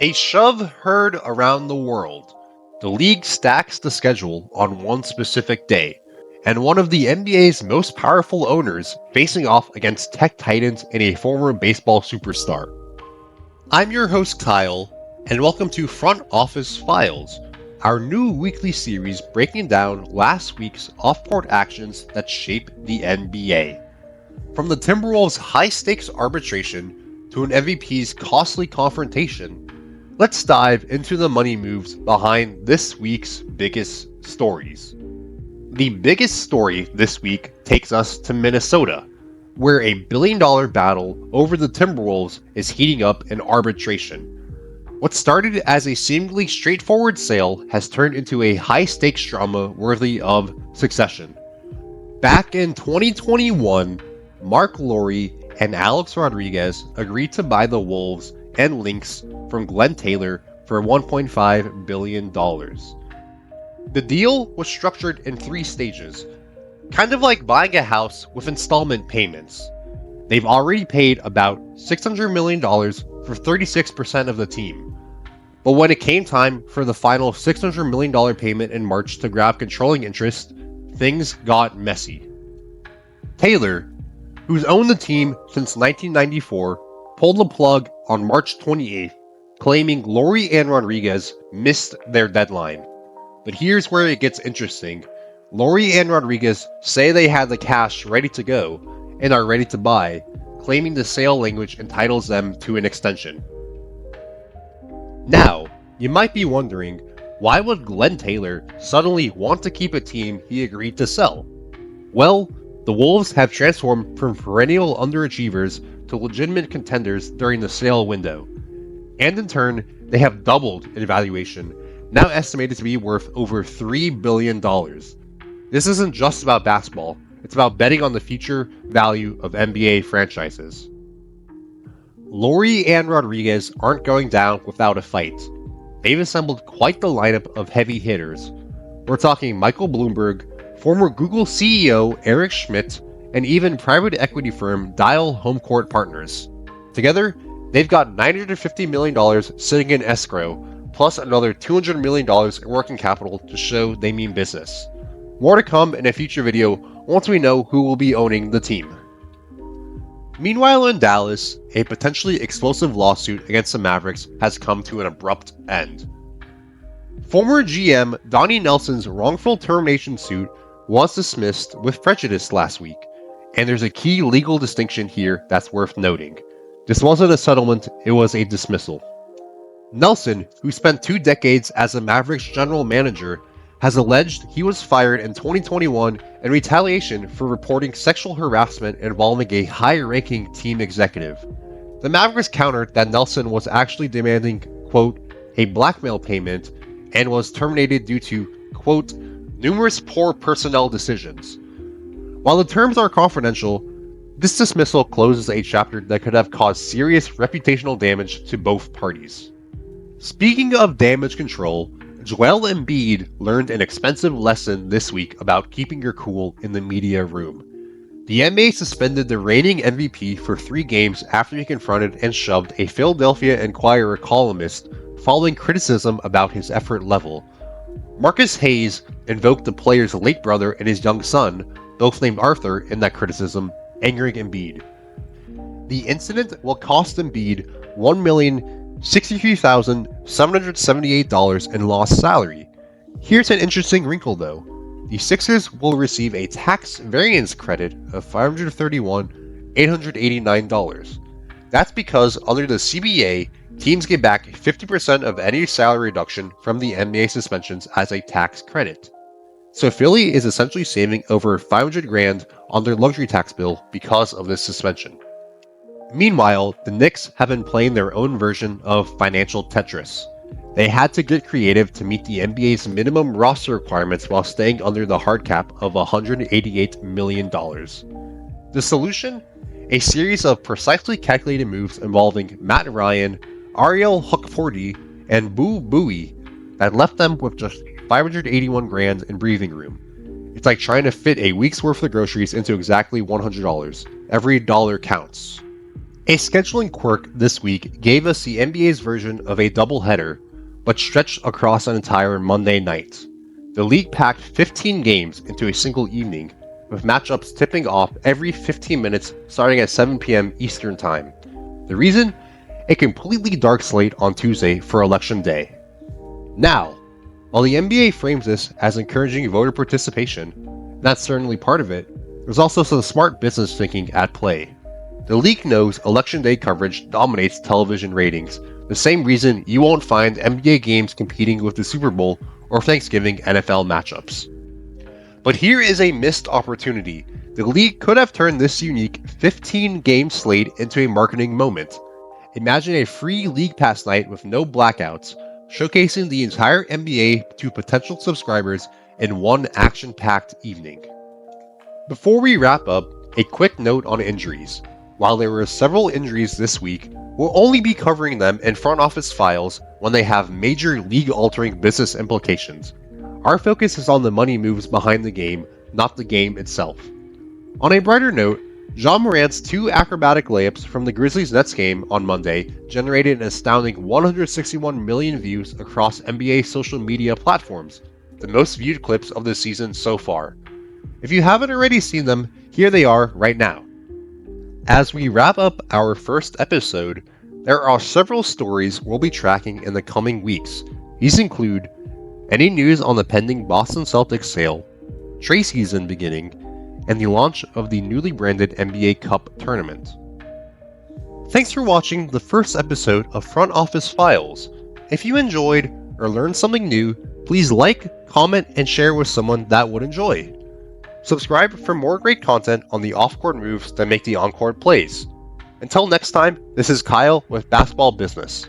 A shove heard around the world. The league stacks the schedule on one specific day, and one of the NBA's most powerful owners facing off against tech titans and a former baseball superstar. I'm your host Kyle, and welcome to Front Office Files, our new weekly series breaking down last week's off-court actions that shape the NBA. From the Timberwolves' high-stakes arbitration to an MVP's costly confrontation, let's dive into the money moves behind this week's biggest stories. The biggest story this week takes us to Minnesota, where a billion-dollar battle over the Timberwolves is heating up in arbitration. What started as a seemingly straightforward sale has turned into a high-stakes drama worthy of Succession. Back in 2021, Marc and Alex Rodriguez agreed to buy the Wolves and Lynx from Glen for $1.5 billion. The deal was structured in 3 stages, kind of like buying a house with installment payments. They've already paid about $600 million for 36% of the team. But when it came time for the final $600 million payment in March to grab controlling interest, things got messy. Taylor, who's owned the team since 1994, pulled the plug on March 28th, claiming Lowry and Rodriguez missed their deadline. But here's where it gets interesting. Lowry and Rodriguez say they had the cash ready to go and are ready to buy, claiming the sale language entitles them to an extension. Now, you might be wondering, why would Glen Taylor suddenly want to keep a team he agreed to sell? Well, the Wolves have transformed from perennial underachievers to legitimate contenders during the sale window. And in turn, they have doubled in valuation, now estimated to be worth over $3 billion. This isn't just about basketball, it's about betting on the future value of NBA franchises. Lowry and Rodriguez aren't going down without a fight. They've assembled quite the lineup of heavy hitters. We're talking Michael Bloomberg, former Google CEO Eric Schmidt, and even private equity firm Dial Homecourt Partners. Together, they've got $950 million sitting in escrow, plus another $200 million in working capital to show they mean business. More to come in a future video once we know who will be owning the team. Meanwhile in Dallas, a potentially explosive lawsuit against the Mavericks has come to an abrupt end. Former GM Donnie Nelson's wrongful termination suit was dismissed with prejudice last week, and there's a key legal distinction here that's worth noting. This wasn't a settlement, it was a dismissal. Nelson, who spent 2 decades as the Mavericks general manager, has alleged he was fired in 2021 in retaliation for reporting sexual harassment involving a high-ranking team executive. The Mavericks countered that Nelson was actually demanding, quote, a blackmail payment and was terminated due to, quote, numerous poor personnel decisions. While the terms are confidential, this dismissal closes a chapter that could have caused serious reputational damage to both parties. Speaking of damage control, Joel Embiid learned an expensive lesson this week about keeping your cool in the media room. The NBA suspended the reigning MVP for 3 games after he confronted and shoved a Philadelphia Inquirer columnist following criticism about his effort level. Marcus Hayes invoked the player's late brother and his young son, both named Arthur, in that criticism, angering Embiid. The incident will cost Embiid $1,063,778 in lost salary. Here's an interesting wrinkle though. The Sixers will receive a tax variance credit of $531,889. That's because under the CBA, teams get back 50% of any salary reduction from the NBA suspensions as a tax credit. So Philly is essentially saving over $500,000 on their luxury tax bill because of this suspension. Meanwhile, the Knicks have been playing their own version of financial Tetris. They had to get creative to meet the NBA's minimum roster requirements while staying under the hard cap of $188 million. The solution? A series of precisely calculated moves involving Matt Ryan, Ariel Hukporti, and Boo Buie that left them with just $581,000 in breathing room. It's like trying to fit a week's worth of groceries into exactly $100. Every dollar counts. A scheduling quirk this week gave us the NBA's version of a doubleheader, but stretched across an entire Monday night. The league packed 15 games into a single evening, with matchups tipping off every 15 minutes starting at 7 p.m. Eastern Time. The reason? A completely dark slate on Tuesday for Election Day. Now, while the NBA frames this as encouraging voter participation, and that's certainly part of it, there's also some smart business thinking at play. The league knows Election Day coverage dominates television ratings, the same reason you won't find NBA games competing with the Super Bowl or Thanksgiving NFL matchups. But here is a missed opportunity. The league could have turned this unique 15-game slate into a marketing moment. Imagine a free League Pass night with no blackouts, showcasing the entire NBA to potential subscribers in one action-packed evening. Before we wrap up, a quick note on injuries. While there were several injuries this week, we'll only be covering them in front office files when they have major league-altering business implications. Our focus is on the money moves behind the game, not the game itself. On a brighter note, Ja Morant's 2 acrobatic layups from the Grizzlies-Nets game on Monday generated an astounding 161 million views across NBA social media platforms, the most viewed clips of the season so far. If you haven't already seen them, here they are right now. As we wrap up our first episode, there are several stories we'll be tracking in the coming weeks. These include any news on the pending Boston Celtics sale, trade season beginning, and the launch of the newly branded NBA Cup tournament. Thanks for watching the first episode of Front Office Files. If you enjoyed or learned something new, please like, comment, and share with someone that would enjoy. Subscribe for more great content on the off-court moves that make the on-court plays. Until next time, this is Kyle with Basketball Business.